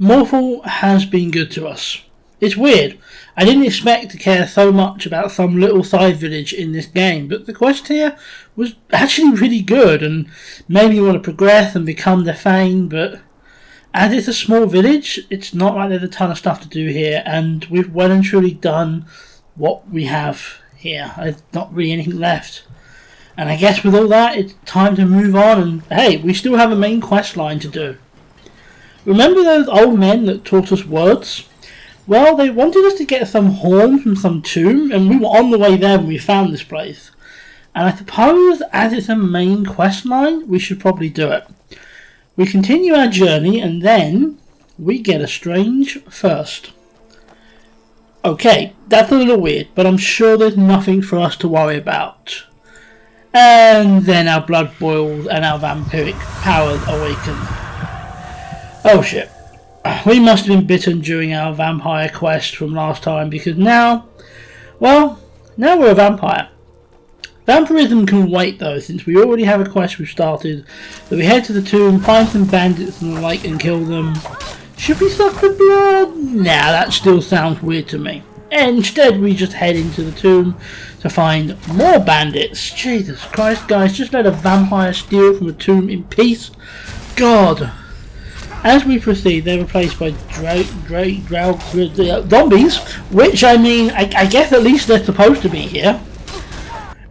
Morphle has been good to us. It's weird. I didn't expect to care so much about some little side village in this game, but the quest here was actually really good and made me want to progress and become the Thane, but as it's a small village, it's not like there's a ton of stuff to do here, and we've well and truly done what we have here. There's not really anything left. And I guess with all that, it's time to move on, and hey, we still have a main quest line to do. Remember those old men that taught us words? Well, they wanted us to get some horn from some tomb, and we were on the way there when we found this place. And I suppose, as it's a main quest line, we should probably do it. We continue our journey, and then we get a strange first. Okay, that's a little weird, but I'm sure there's nothing for us to worry about. And then our blood boils and our vampiric powers awaken. Oh shit. We must have been bitten during our vampire quest from last time, because now we're a vampire. Vampirism can wait though, since we already have a quest we've started. So we head to the tomb, find some bandits and the like and kill them. Should we suck the blood? Nah, that still sounds weird to me. Instead we just head into the tomb to find more bandits. Jesus Christ guys, just let a vampire steal from a tomb in peace. God. As we proceed, they're replaced by zombies, which I mean, I guess at least they're supposed to be here.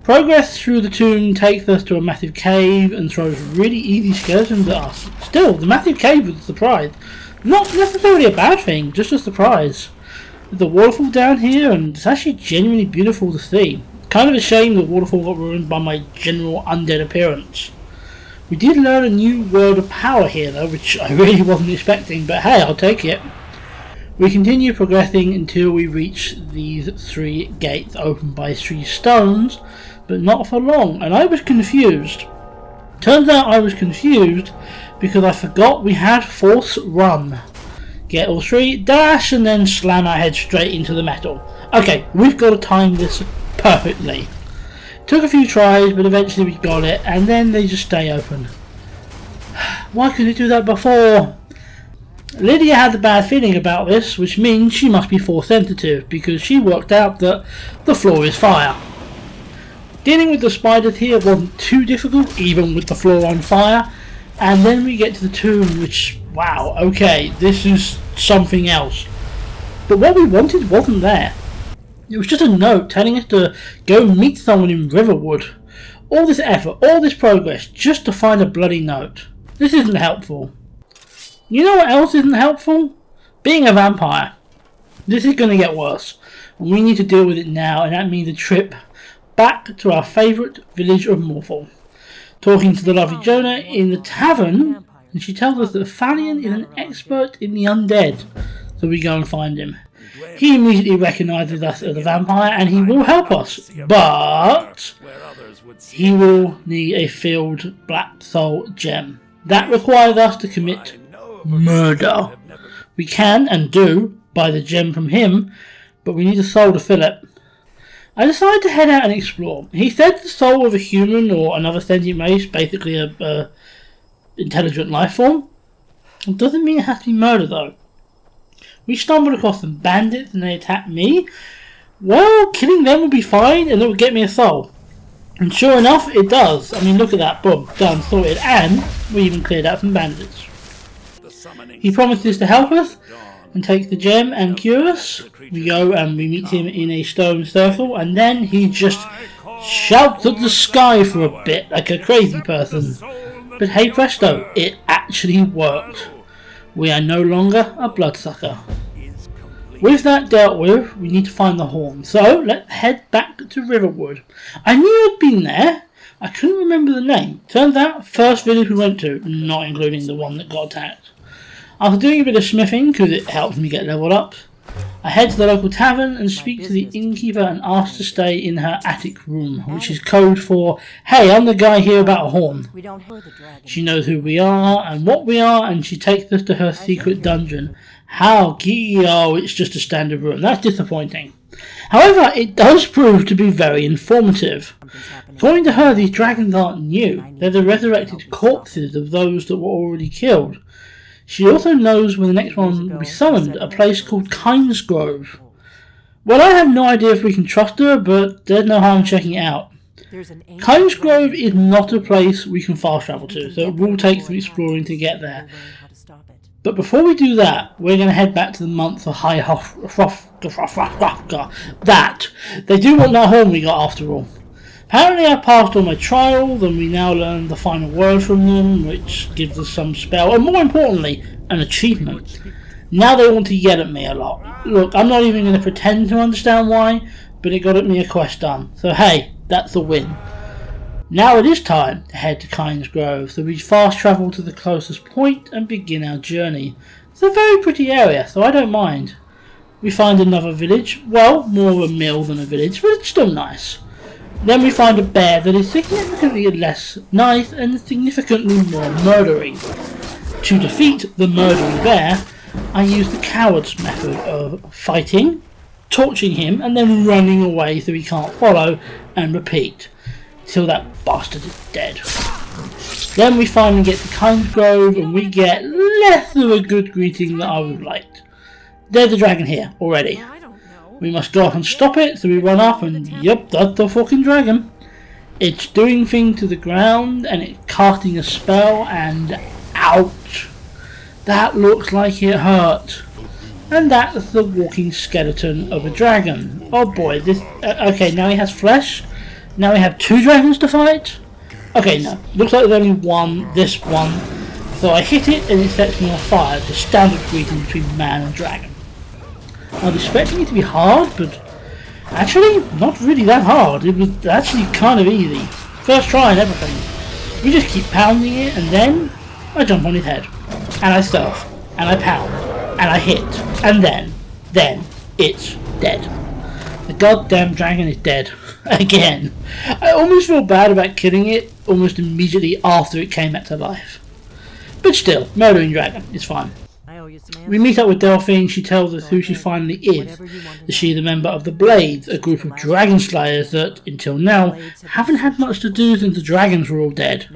Progress through the tomb takes us to a massive cave and throws really easy skeletons at us. Still, the massive cave was a surprise. Not necessarily a bad thing, just a surprise. There's a waterfall down here, and it's actually genuinely beautiful to see. Kind of a shame the waterfall got ruined by my general undead appearance. We did learn a new word of power here though, which I really wasn't expecting, but hey, I'll take it. We continue progressing until we reach these 3 gates opened by 3 stones, but not for long, and I was confused. Turns out I was confused because I forgot we had force run. Get all 3, dash, and then slam our head straight into the metal. Okay, we've got to time this perfectly. Took a few tries, but eventually we got it, and then they just stay open. Why couldn't they do that before? Lydia had a bad feeling about this, which means she must be force sensitive, because she worked out that the floor is fire. Dealing with the spiders here wasn't too difficult, even with the floor on fire, and then we get to the tomb, which, wow, okay, this is something else. But what we wanted wasn't there. It was just a note telling us to go meet someone in Riverwood. All this effort, all this progress, just to find a bloody note. This isn't helpful. You know what else isn't helpful? Being a vampire. This is going to get worse. We need to deal with it now, and that means a trip back to our favourite village of Morphle. Talking to the lovely Jonah in the tavern, and she tells us that Thalion is an expert in the undead. So we go and find him. He immediately recognises us as a vampire and he will help us, but he will need a filled black soul gem. That requires us to commit murder. We can and do buy the gem from him, but we need a soul to fill it. I decided to head out and explore. He said the soul of a human or another sentient race, basically a intelligent life form. It doesn't mean it has to be murder though. We stumbled across some bandits and they attacked me. Well, killing them would be fine and it would get me a soul. And sure enough, it does. I mean, look at that. Boom. Done. Sorted. And we even cleared out some bandits. He promises to help us and takes the gem and cure us. We go and we meet him in a stone circle and then he just shouts at the sky for a bit like a crazy person. But hey presto, it actually worked. We are no longer a bloodsucker. With that dealt with, we need to find the horn. So let's head back to Riverwood. I knew I'd been there. I couldn't remember the name. Turns out, first village we went to, not including the one that got attacked. After doing a bit of smithing, because it helps me get leveled up, I head to the local tavern and speak to the innkeeper and ask to stay in her attic room, which is code for, hey, I'm the guy here about a horn. She knows who we are and what we are, and she takes us to her secret dungeon. How geeky, oh, it's just a standard room. That's disappointing. However, it does prove to be very informative. According to her, these dragons aren't new. They're the resurrected corpses of those that were already killed. She also knows when the next one will be summoned, a place called Kynes Grove. Well, I have no idea if we can trust her, but there's no harm checking it out. Kynes Grove is not a place we can fast travel to, so it will take some exploring to get there. But before we do that, we're going to head back to the month of High that. They do want that horn we got after all. Apparently I passed all my trials and we now learn the final word from them, which gives us some spell, and more importantly, an achievement. Now they want to yell at me a lot. Look, I'm not even going to pretend to understand why, but it got me a quest done. So hey, that's a win. Now it is time to head to Kynes Grove, so we fast travel to the closest point and begin our journey. It's a very pretty area, so I don't mind. We find another village, well, more of a mill than a village, but it's still nice. Then we find a bear that is significantly less nice and significantly more murdery. To defeat the murdery bear, I use the coward's method of fighting, torching him, and then running away so he can't follow, and repeat, till that bastard is dead. Then we finally get to Kynes Grove and we get less of a good greeting than I would have liked. There's a dragon here already. We must go up and stop it, so we run up and yep, that's the fucking dragon. It's doing things to the ground and it's casting a spell and ouch. That looks like it hurt. And that's the walking skeleton of a dragon. Oh boy, this... okay, now he has flesh. Now we have two dragons to fight. Okay, no. Looks like there's only one, this one. So I hit it and it sets me on fire. The standard greeting between man and dragon. I was expecting it to be hard, but actually not really that hard. It was actually kind of easy. First try and everything. We just keep pounding it and then I jump on his head. And I stealth. And I pound. And I hit. And then it's dead. The goddamn dragon is dead. Again. I almost feel bad about killing it almost immediately after it came back to life. But still, murdering dragon is fine. We meet up with Delphine. She tells us who she finally is. That she is a member of the Blades, a group of dragon slayers that, until now, haven't had much to do since the dragons were all dead.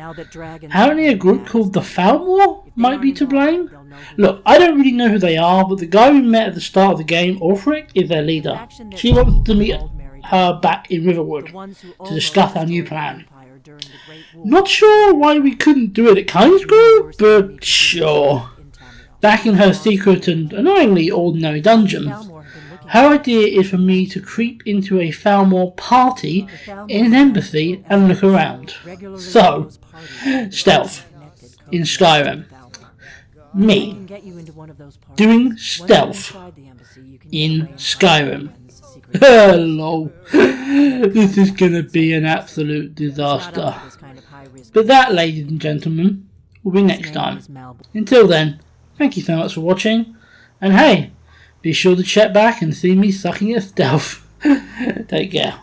Apparently a group called the Falmore might be to blame. Look, I don't really know who they are, but the guy we met at the start of the game, Ulfric, is their leader. She wants to meet her back in Riverwood to discuss our new plan. Not sure why we couldn't do it at Kynes Grove, but sure. Back in her secret and annoyingly ordinary dungeon, her idea is for me to creep into a Falmore party in an embassy and look around. So, stealth in Skyrim. Me doing stealth in Skyrim. Hello. This is gonna be an absolute disaster. But that, ladies and gentlemen, will be next time. Until then, thank you so much for watching, and hey, be sure to check back and see me sucking at stealth. Take care.